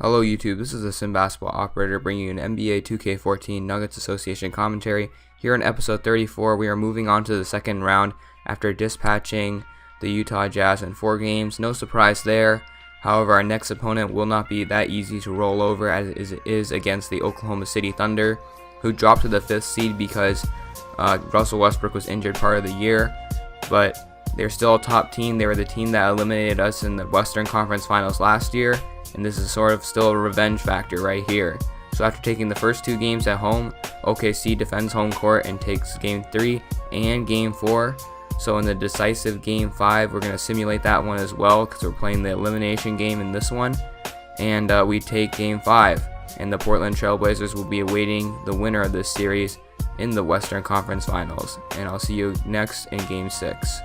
Hello YouTube, this is the Sim Basketball Operator bringing you an NBA 2K14 Nuggets Association commentary. Here in episode 34, we are moving on to the second round after dispatching the Utah Jazz in 4 games. No surprise there. However, our next opponent will not be that easy to roll over as it is against the Oklahoma City Thunder, who dropped to the 5th seed because Russell Westbrook was injured part of the year. But they're still a top team. They were the team that eliminated us in the Western Conference Finals last year. And this is sort of still a revenge factor right here. So after taking the first 2 games at home, OKC defends home court and takes game 3 and game 4. So in the decisive game 5, we're going to simulate that one as well because we're playing the elimination game in this one. And we take game 5. And the Portland Trailblazers will be awaiting the winner of this series in the Western Conference Finals. And I'll see you next in game 6.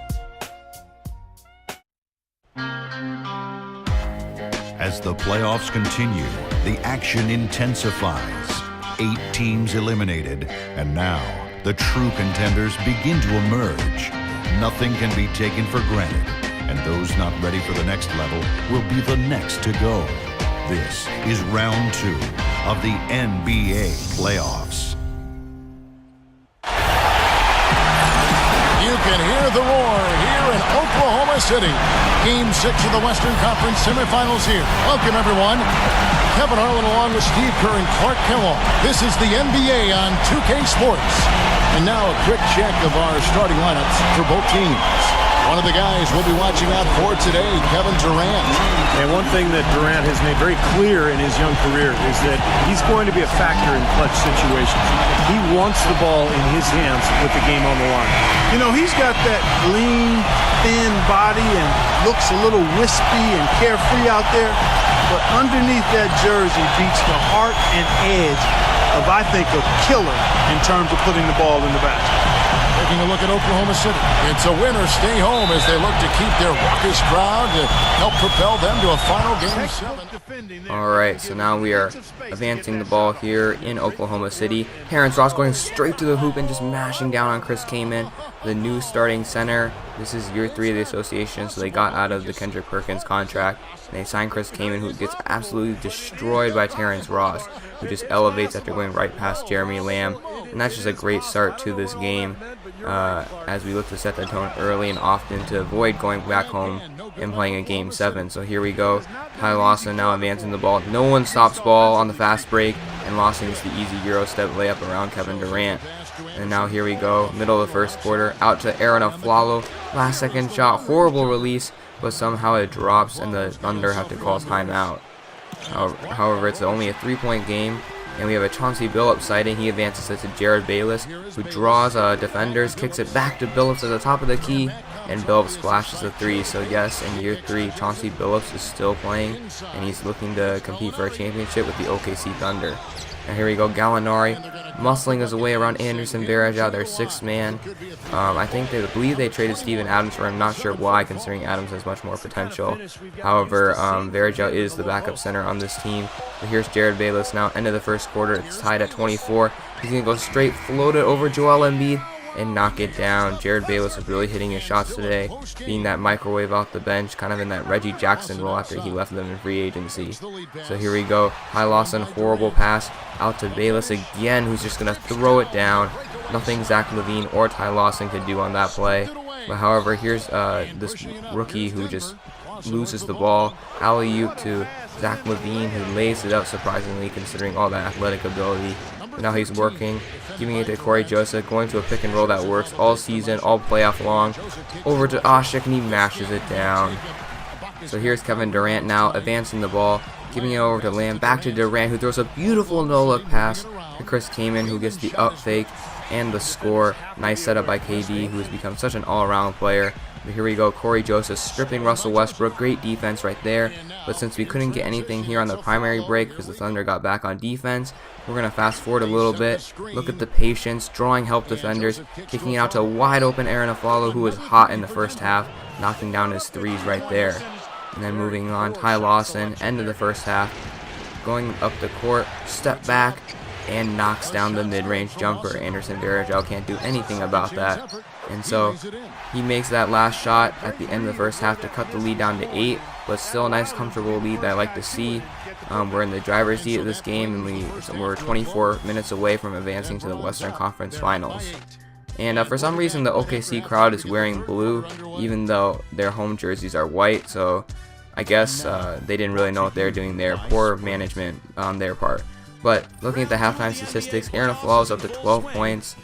As the playoffs continue, the action intensifies. 8 teams eliminated, and now the true contenders begin to emerge. Nothing can be taken for granted, and those not ready for the next level will be the next to go. This is round 2 of the NBA playoffs. You can hear the roar here in Oklahoma City. Game 6 of the Western Conference semifinals here. Welcome, everyone. Kevin Harlan along with Steve Kerr and Clark Kellogg. This is the NBA on 2K Sports. And now a quick check of our starting lineups for both teams. One of the guys we'll be watching out for today, Kevin Durant. And one thing that Durant has made very clear in his young career is that he's going to be a factor in clutch situations. He wants the ball in his hands with the game on the line. You know, he's got that lean, thin body and looks a little wispy and carefree out there. But underneath that jersey beats the heart and edge of, I think, a killer in terms of putting the ball in the basket. Taking a look at Oklahoma City. It's a win or stay home as they look to keep their raucous crowd to help propel them to a final game 7. Alright, so now we are advancing the ball here in Oklahoma City. Terrence Ross going straight to the hoop and just mashing down on Chris Kaman, the new starting center. This is year 3 of the association, so they got out of the Kendrick Perkins contract. And they signed Chris Kaman, who gets absolutely destroyed by Terrence Ross, who just elevates after going right past Jeremy Lamb. And that's just a great start to this game as we look to set the tone early and often to avoid going back home and playing a game 7. So here we go. Ty Lawson now advancing the ball. No one stops ball on the fast break, and Lawson gets the easy Euro step layup around Kevin Durant. And now here we go, middle of the first quarter, out to Aaron Aflalo. Last second shot, horrible release, but somehow it drops and the Thunder have to call timeout. However, it's only a 3-point game. And we have a Chauncey Billups sighting. He advances it to Jared Bayless, who draws defenders, kicks it back to Billups at the top of the key, and Billups splashes the 3. So yes, in year 3, Chauncey Billups is still playing, and he's looking to compete for a championship with the OKC Thunder. And here we go, Gallinari muscling his way around Anderson Varejao, their 6th man. I believe they traded Steven Adams for him. Not sure why, considering Adams has much more potential. However, Varejao is the backup center on this team. But here's Jared Bayless now, end of the first quarter. It's tied at 24. He's going to go straight, float it over Joel Embiid, and knock it down. Jared Bayless is really hitting his shots today, being that microwave off the bench, kind of in that Reggie Jackson role after he left them in free agency. So here we go. Ty Lawson, horrible pass out to Bayless again, who's just going to throw it down. Nothing Zach LaVine or Ty Lawson could do on that play. But however, here's this rookie who just loses the ball. Alley-oop to Zach LaVine, who lays it up surprisingly considering all that athletic ability. But now he's working, giving it to Corey Joseph, going to a pick and roll that works all season, all playoff long. Over to Ashik, and he mashes it down. So here's Kevin Durant now advancing the ball, giving it over to Lamb, back to Durant, who throws a beautiful no-look pass to Chris Kaman, who gets the up fake and the score. Nice setup by KD, who has become such an all-around player. But here we go, Corey Joseph stripping Russell Westbrook. Great defense right there. But since we couldn't get anything here on the primary break because the Thunder got back on defense, we're going to fast forward a little bit. Look at the patience, drawing help defenders, kicking it out to wide open Aaron Aflalo, who was hot in the first half, knocking down his 3s right there. And then moving on, Ty Lawson, end of the first half, going up the court, step back, and knocks down the mid-range jumper. Anderson Varejao can't do anything about that. And so he makes that last shot at the end of the first half to cut the lead down to 8, but still a nice comfortable lead that I like to see. We're in the driver's seat of this game, and we're 24 minutes away from advancing to the Western Conference Finals. And for some reason the OKC crowd is wearing blue, even though their home jerseys are white, so I guess they didn't really know what they were doing there. Poor management on their part. But looking at the halftime statistics, Aaron Aflalo is up to 12 points.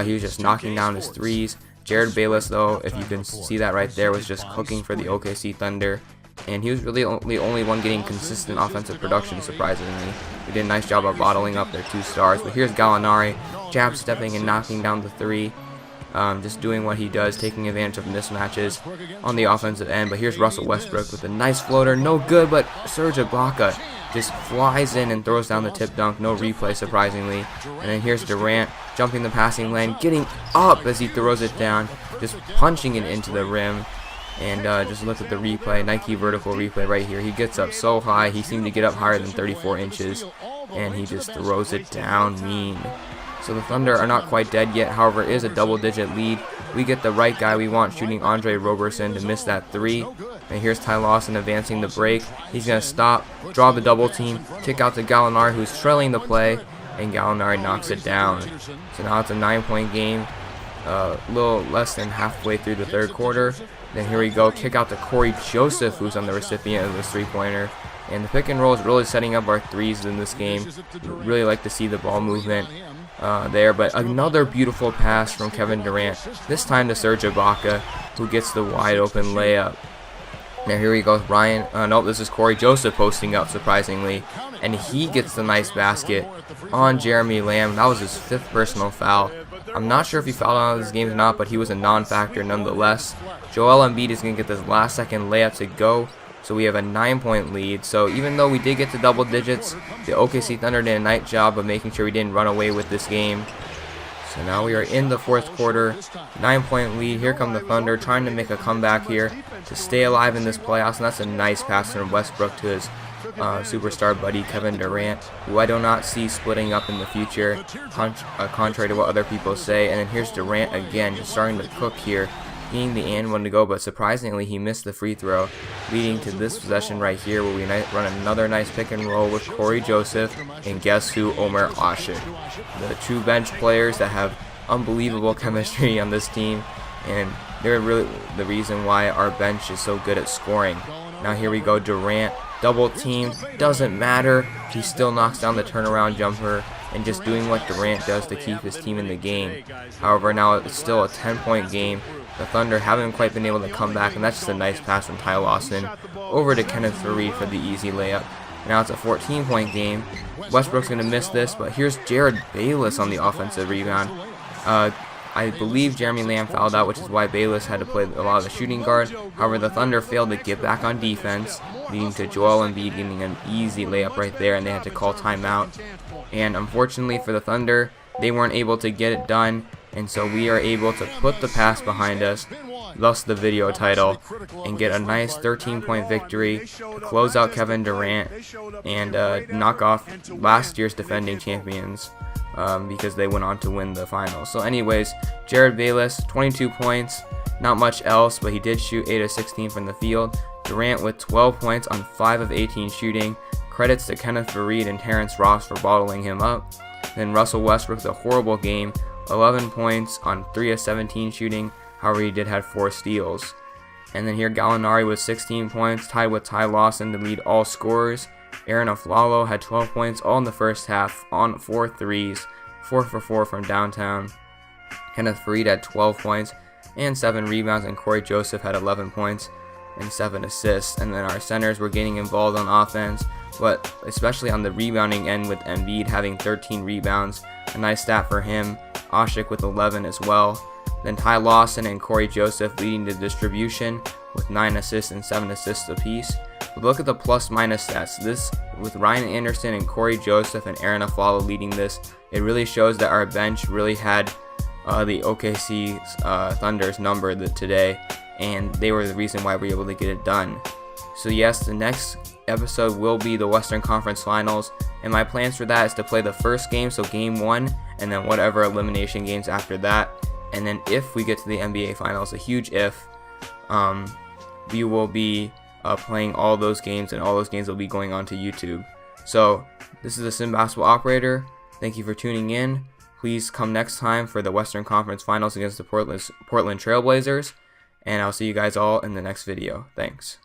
He was just knocking down his threes. Jared Bayless, though, if you can see that right there, was just cooking for the OKC Thunder. And he was really the only one getting consistent offensive production, surprisingly. He did a nice job of bottling up their 2 stars. But here's Gallinari, jab stepping and knocking down the 3. Just doing what he does, taking advantage of mismatches on the offensive end. But here's Russell Westbrook with a nice floater. No good, but Serge Ibaka just flies in and throws down the tip dunk. No replay, surprisingly. And then here's Durant jumping the passing lane, getting up as he throws it down, just punching it into the rim. And just look at the replay, Nike vertical replay right here. He gets up so high, he seemed to get up higher than 34 inches, and he just throws it down mean. So the Thunder are not quite dead yet, however, it is a double-digit lead. We get the right guy we want, shooting Andre Roberson to miss that 3. And here's Ty Lawson advancing the break. He's going to stop, draw the double team, kick out to Gallinari, who's trailing the play, and Gallinari knocks it down. So now it's a 9-point game, a little less than halfway through the third quarter. Then here we go, kick out to Corey Joseph, who's on the recipient of this 3-pointer. And the pick and roll is really setting up our threes in this game. Really like to see the ball movement there. But another beautiful pass from Kevin Durant, this time to Serge Ibaka, who gets the wide open layup. Now here we go with Ryan. Nope, this is Corey Joseph posting up, surprisingly. And he gets the nice basket on Jeremy Lamb. That was his 5th personal foul. I'm not sure if he fouled out of this game or not, but he was a non-factor nonetheless. Joel Embiid is going to get this last-second layup to go, so we have a 9-point lead. So even though we did get to double digits, the OKC Thunder did a nice job of making sure we didn't run away with this game. So now we are in the 4th quarter, 9-point lead. Here come the Thunder trying to make a comeback here to stay alive in this playoffs, and that's a nice pass from Westbrook to his superstar buddy Kevin Durant, who I do not see splitting up in the future, contrary to what other people say. And then here's Durant again, just starting to cook here, getting the and one to go, but surprisingly he missed the free throw, leading to this possession right here where we run another nice pick and roll with Corey Joseph and guess who, Omer Asik. The 2 bench players that have unbelievable chemistry on this team, and they're really the reason why our bench is so good at scoring. Now here we go, Durant, double teamed, doesn't matter, he still knocks down the turnaround jumper, and just doing what Durant does to keep his team in the game. However, now it's still a 10-point game. The Thunder haven't quite been able to come back, and that's just a nice pass from Ty Lawson over to Kenneth Faried for the easy layup. Now it's a 14-point game. Westbrook's going to miss this, but here's Jared Bayless on the offensive rebound. I believe Jeremy Lamb fouled out, which is why Bayless had to play a lot of the shooting guard. However, the Thunder failed to get back on defense, leading to Joel Embiid getting an easy layup right there, and they had to call timeout. And unfortunately for the Thunder, they weren't able to get it done, and so we are able to put the pass behind us, thus the video title, and get a nice 13-point victory to close out Kevin Durant and knock off last year's defending champions. Because they went on to win the finals. So anyways, Jared Bayless, 22 points, not much else, but he did shoot 8 of 16 from the field. Durant with 12 points on 5 of 18 shooting. Credits to Kenneth Faried and Terrence Ross for bottling him up. Then Russell Westbrook with a horrible game, 11 points on 3 of 17 shooting. However, he did have 4 steals. And then here Gallinari with 16 points, tied with Ty Lawson to lead all scorers. Aaron Aflalo had 12 points all in the first half on 4 threes, 4 for 4 from downtown. Kenneth Faried had 12 points and 7 rebounds, and Corey Joseph had 11 points and 7 assists. And then our centers were getting involved on offense, but especially on the rebounding end with Embiid having 13 rebounds, a nice stat for him. Asik with 11 as well. Then Ty Lawson and Corey Joseph leading the distribution with 9 assists and 7 assists apiece. But look at the plus-minus stats. This, with Ryan Anderson and Corey Joseph and Aaron Aflalo leading this, it really shows that our bench really had the OKC Thunder's number today, and they were the reason why we were able to get it done. So yes, the next episode will be the Western Conference Finals, and my plans for that is to play the first game, so game 1, and then whatever elimination games after that. And then if we get to the NBA Finals, a huge if, we will be playing all those games, and all those games will be going on to YouTube. So this is the Sim Basketball Operator. Thank you for tuning in. Please come next time for the Western Conference Finals against the Portland Trail Blazers. And I'll see you guys all in the next video. Thanks.